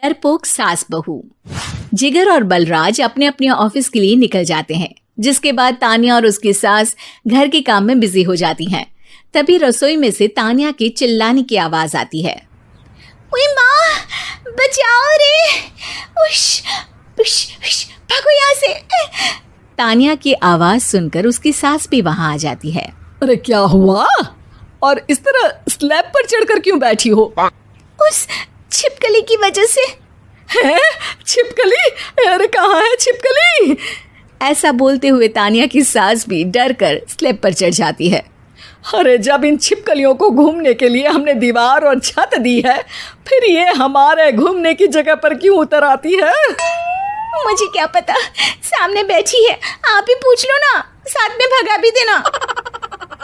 डरपोक सास बहू। जिगर और बलराज अपने अपने ऑफिस के लिए निकल जाते हैं, जिसके बाद तान्या और उसकी सास घर के काम में बिजी हो जाती हैं। तभी रसोई में से तान्या के चिल्लाने की आवाज आती है। ओए माँ, बचाओ रे, उश, उश, उश, भागो यहाँ से। तान्या की आवाज सुनकर उसकी सास भी वहां आ जाती है। अरे क्या हुआ? और इस तरह स्लैब पर चढ़कर क्यों बैठी हो? उस छिपकली की वजह से। है? छिपकली? अरे कहाँ है छिपकली? ऐसा बोलते हुए तान्या की सास भी डर कर स्लैब पर चढ़ जाती है। अरे जब इन छिपकलियों को घूमने के लिए हमने दीवार और छत दी है, फिर ये हमारे घूमने की जगह पर क्यों उतर आती है? मुझे क्या पता, सामने बैठी है, आप ही पूछ लो ना, साथ में भगा भी देना।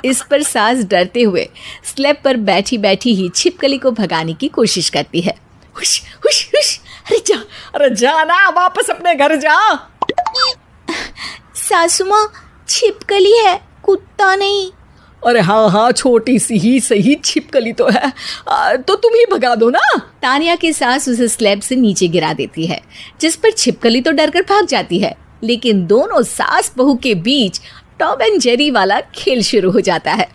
इस पर सास डरते हुए स्लैब पर बैठी बैठी ही छिपकली को भगाने की कोशिश करती है। हुश, हुश, हुश, अरे जा ना, वापस अपने घर जा। सासू माँ, छिपकली है, कुत्ता नहीं। अरे हाँ, छोटी सी ही सही छिपकली तो है, तो तुम ही भगा दो ना। तान्या की सास उसे स्लैब से नीचे गिरा देती है, जिस पर छिपकली तो डरकर भाग जाती है, लेकिन दोनों सास बहू के बीच टॉम एंड जेरी वाला खेल शुरू हो जाता है।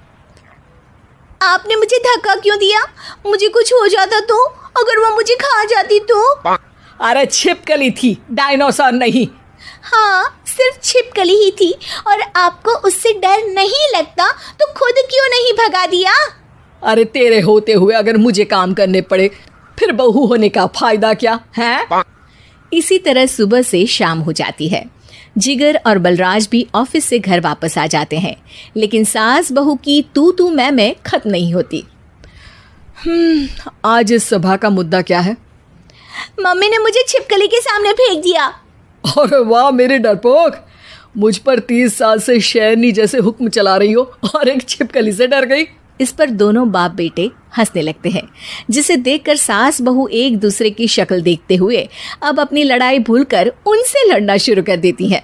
आपने मुझे धक्का क्यों दिया? मुझे कुछ हो जाता तो? अगर वो मुझे खा जाती तो? अरे छिपकली थी, डायनासोर नहीं। हाँ, सिर्फ छिपकली ही थी, और आपको उससे डर नहीं लगता तो खुद क्यों नहीं भगा दिया? अरे तेरे होते हुए अगर मुझे काम करने पड़े, फिर बहू होने का फायदा क्या है? इसी तरह सुबह से शाम हो जाती है। जिगर और बलराज भी ऑफिस से घर वापस आ जाते हैं, लेकिन सास बहू की तू मैं खत्म नहीं होती। आज इस सभा का मुद्दा क्या है? मम्मी ने मुझे छिपकली के सामने फेंक दिया। अरे वाह मेरे डरपोक, मुझ पर 30 साल से शेरनी जैसे हुक्म चला रही हो और एक छिपकली से डर गई। इस पर दोनों बाप बेटे हंसने लगते हैं, जिसे देखकर सास बहू एक दूसरे की शक्ल देखते हुए अब अपनी लड़ाई भूलकर उनसे लड़ना शुरू कर देती हैं।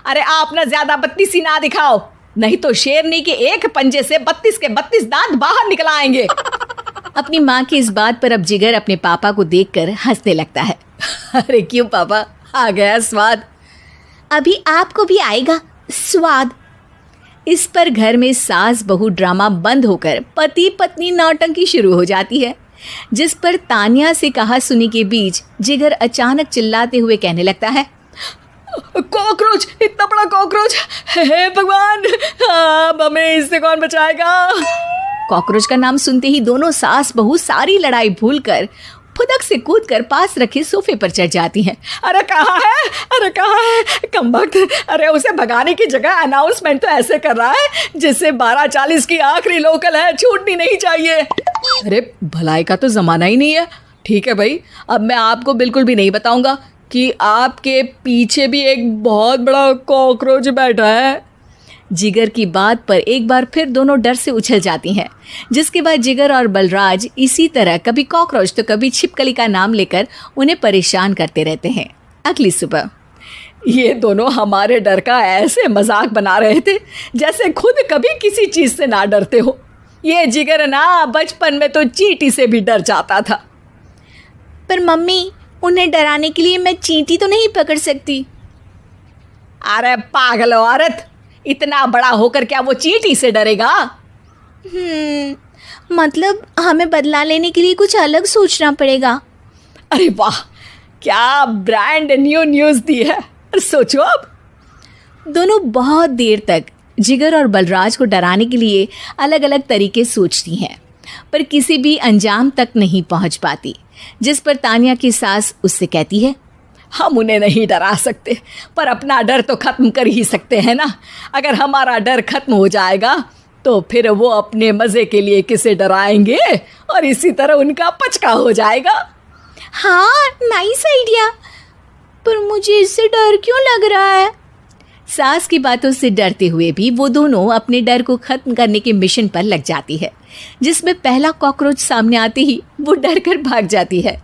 अरे आप ना ज्यादा बत्तीसी ना दिखाओ, नहीं तो शेरनी के एक पंजे से 32 के 32 दांत बाहर निकल आएंगे। अपनी माँ की इस बात पर अब जिगर अपने पापा को देखकर हंसने लगता है। अरे क्यों पापा, आ गया स्वाद। अभी आपको भी आएगा स्वाद। इस पर घर में सास बहू ड्रामा बंद होकर पति पत्नी नौटंकी शुरू हो जाती है, जिस पर तान्या से कहा सुनी के बीच जिगर अचानक चिल्लाते हुए कहने लगता है। कॉकरोच, इतना बड़ा कॉकरोच, हे भगवान, अब हमें इससे कौन बचाएगा? कॉकरोच का नाम सुनते ही दोनों सास बहू सारी लड़ाई भूलकर फुदक से कूदकर पास रखे सोफे पर चढ़ जाती हैं। अरे कहाँ है, अरे कहाँ है कमबख्त? अरे उसे भगाने की जगह अनाउंसमेंट तो ऐसे कर रहा है जैसे 12:40 की आखिरी लोकल है, छूटनी नहीं चाहिए। अरे भलाई का तो ज़माना ही नहीं है। ठीक है भाई, अब मैं आपको बिल्कुल भी नहीं बताऊंगा कि आपके पीछे भी एक बहुत बड़ा कॉकरोच बैठा है। जिगर की बात पर एक बार फिर दोनों डर से उछल जाती हैं, जिसके बाद जिगर और बलराज इसी तरह कभी कॉकरोच तो कभी छिपकली का नाम लेकर उन्हें परेशान करते रहते हैं। अगली सुबह ये दोनों हमारे डर का ऐसे मजाक बना रहे थे जैसे खुद कभी किसी चीज़ से ना डरते हो। ये जिगर ना बचपन में तो चींटी से भी डर जाता था। पर मम्मी, उन्हें डराने के लिए मैं चींटी तो नहीं पकड़ सकती। अरे पागल औरत, इतना बड़ा होकर क्या वो चींटी से डरेगा? मतलब हमें बदला लेने के लिए कुछ अलग सोचना पड़ेगा। अरे वाह, क्या ब्रांड न्यू न्यूज़ दी है। सोचो अब। दोनों बहुत देर तक जिगर और बलराज को डराने के लिए अलग अलग तरीके सोचती हैं, पर किसी भी अंजाम तक नहीं पहुंच पाती, जिस पर तान्या की सास उससे कहती है। हम उन्हें नहीं डरा सकते, पर अपना डर तो ख़त्म कर ही सकते हैं ना। अगर हमारा डर खत्म हो जाएगा तो फिर वो अपने मज़े के लिए किसे डराएंगे और इसी तरह उनका पचका हो जाएगा। हाँ, नाइस आइडिया, पर मुझे इससे डर क्यों लग रहा है? सास की बातों से डरते हुए भी वो दोनों अपने डर को खत्म करने के मिशन पर लग जाती है, जिसमें पहला कॉकरोच सामने आते ही वो डर कर भाग जाती है।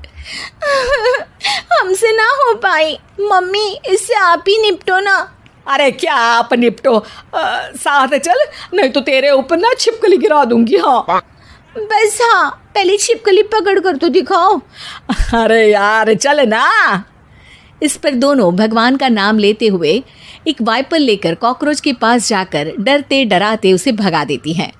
हमसे ना हो पाई मम्मी, इससे आप ही निपटो ना। अरे क्या आप निपटो, साथ चल, नहीं तो तेरे ऊपर ना छिपकली गिरा दूंगी। हाँ बस हाँ, पहले छिपकली पकड़ कर तो दिखाओ। अरे यार चल ना। इस पर दोनों भगवान का नाम लेते हुए एक वाइपर लेकर कॉकरोच के पास जाकर डरते डराते उसे भगा देती हैं,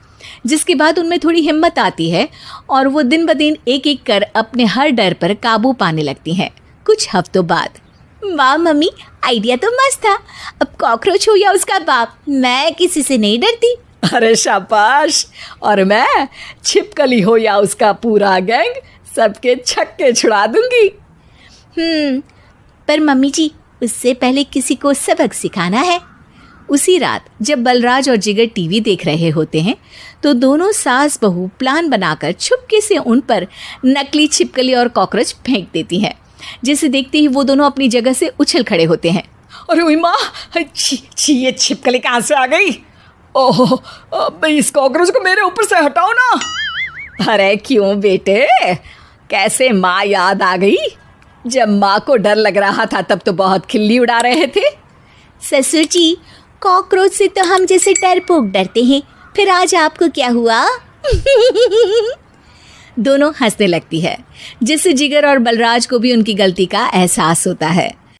जिसके बाद उनमें थोड़ी हिम्मत आती है और वो दिन ब दिन एक एक कर अपने हर डर पर काबू पाने लगती हैं। कुछ हफ्तों बाद, वाह मम्मी, आइडिया तो मस्त था। अब कॉकरोच हो या उसका बाप, मैं किसी से नहीं डरती। अरे शाबाश। और मैं छिपकली हो या उसका पूरा गैंग, सबके छक्के छुड़ा दूंगी। पर मम्मी जी, उससे पहले किसी को सबक सिखाना है। उसी रात जब बलराज और जिगर टीवी देख रहे होते हैं तो दोनों सास बहू प्लान बनाकर छुपके से उन पर नकली छिपकली और कॉकरोच फेंक देती हैं, जिसे देखते ही वो दोनों अपनी जगह से उछल खड़े होते हैं। अरे ओए माँ, छी ये छिपकली कहाँ से आ गई? ओह, अब इस कॉकरोच को मेरे ऊपर से हटाओ ना। अरे क्यों बेटे, कैसे माँ याद आ गई? जब माँ को डर लग रहा था तब तो बहुत खिल्ली उड़ा रहे थे। ससुर जी, कॉकरोच से तो हम जैसे डरपोक डरते हैं, फिर आज आपको क्या हुआ? दोनों हंसने लगती है, जिससे जिगर और बलराज को भी उनकी गलती का एहसास होता है।